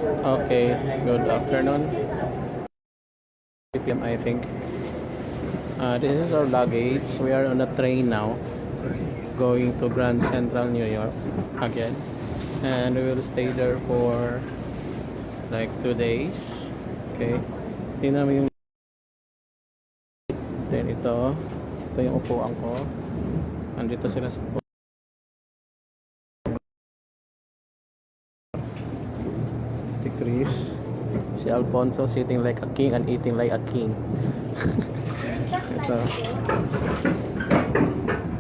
Okay, good afternoon. 3 p.m. I think. This is our luggage. We are on a train now, going to Grand Central New York again, and we will stay there for like 2 days. Okay. Tingnan mo yung then ito yung upuan ko. Andito sila sa si Chris, si Alfonso sitting like a king and eating like a king. Ito.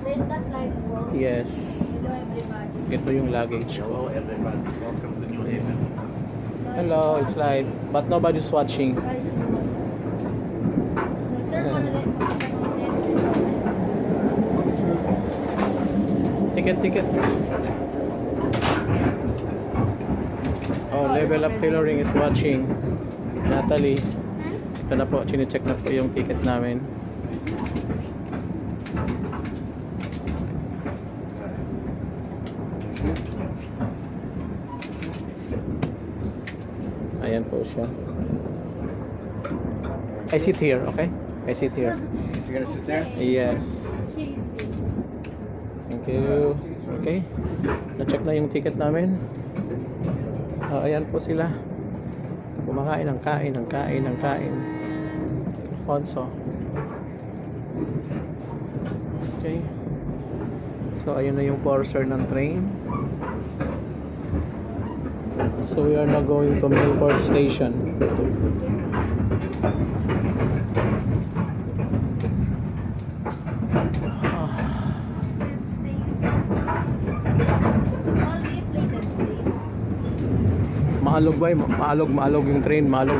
There's that live bro. Yes. Hello everybody. Ito yung luggage ko. Hello everyone, welcome to New Haven. Hello, it's live, but nobody's watching. Guys, sir, Ticket. Oh, Level Up Tailoring is watching. Natalie. Ito na po, chine-check na po yung ticket namin. Ayan po siya. I sit here, okay? I sit here. You gonna sit there? Yes. Thank you. Okay. Na-check na yung ticket namin. Ayan po sila. Kumakain ng kain. Alfonso. Okay. So, ayun na yung purser ng train. So, we are now going to Milford Station. Maalog ba? Maalog yung train, maalog.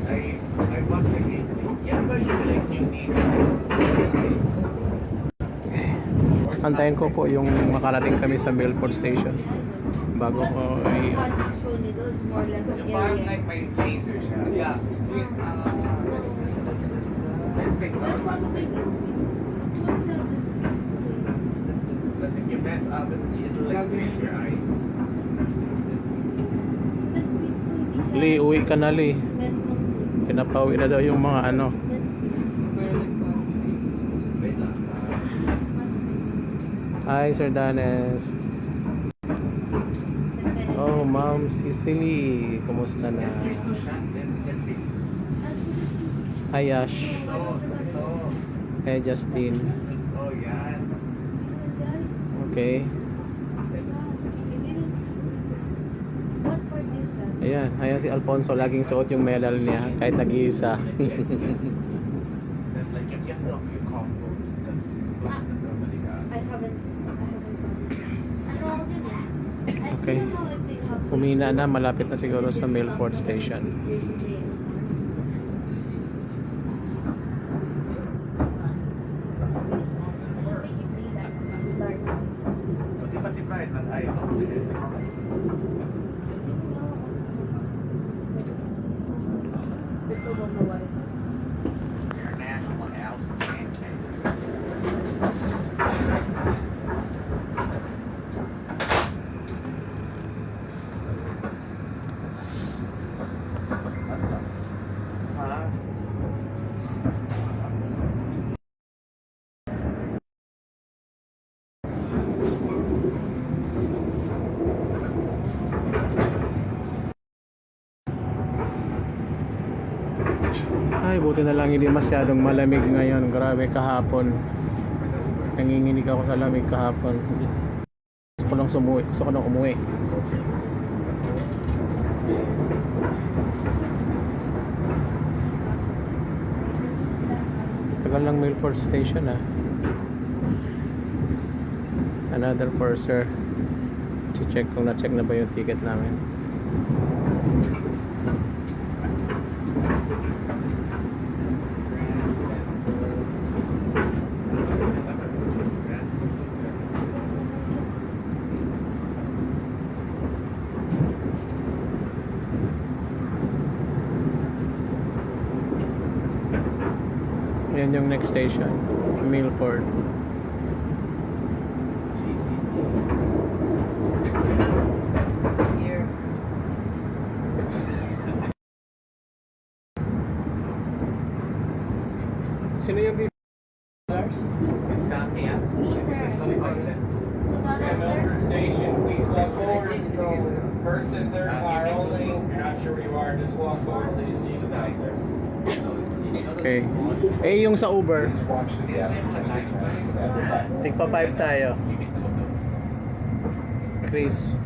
I watched the game. Yeah, but you like you need. Antayin ko po yung makarating kami sa Milford Station bago ko Parang like my laser siya. Yeah. Because if you mess up, it'll like change your eyes. Lee, uwi ka na, Lee. Pinapauwi na daw yung mga ano. Hi, Sir Danes. Oh, Ma'am Cecily. Kumusta na? Face to shot, then face to. Hi, Yash. Hey, Justin. Oh, yan. Okay. What part is that? Ayan si Alfonso. Laging suot yung medal niya kahit nag-iisa. That's like, you have to do a few combos because normally I haven't ano ako dun eh? Okay. I don't know if they have Humina na. Malapit na siguro sa Milford Station. Buti pa si Brian nag-ayaw. Gusto mo mawala. Your national house will change. Ay, buti na lang hindi masyadong malamig ngayon. Grabe kahapon. Nanginginig ako sa lamig kahapon. Gusto ko nang umuwi. Tagal ng Milford Station ah. Another purser. Check kung na-check na ba yung ticket namin. Yan yung next station, Milford. Sino yung $50? It's not me, ah. Me, sir. It's 25 cents. $2, sir. Station, please walk forward. First and third car only. If you're not sure where you are, just walk forward till you see the doctor. Okay. Eh, yung sa Uber, tigpa 5 tayo. Chris.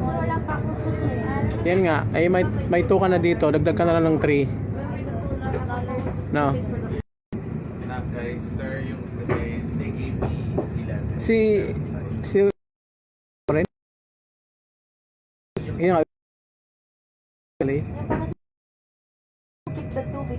Wala pa ako susunod. Yan nga, ay may 2 ka na dito, dagdag ka na lang ng 3. May $2. No. Enough guys, sir, yung kasi they gave me 11. Si rin. Yan nga. Yung para sa keep the tubig.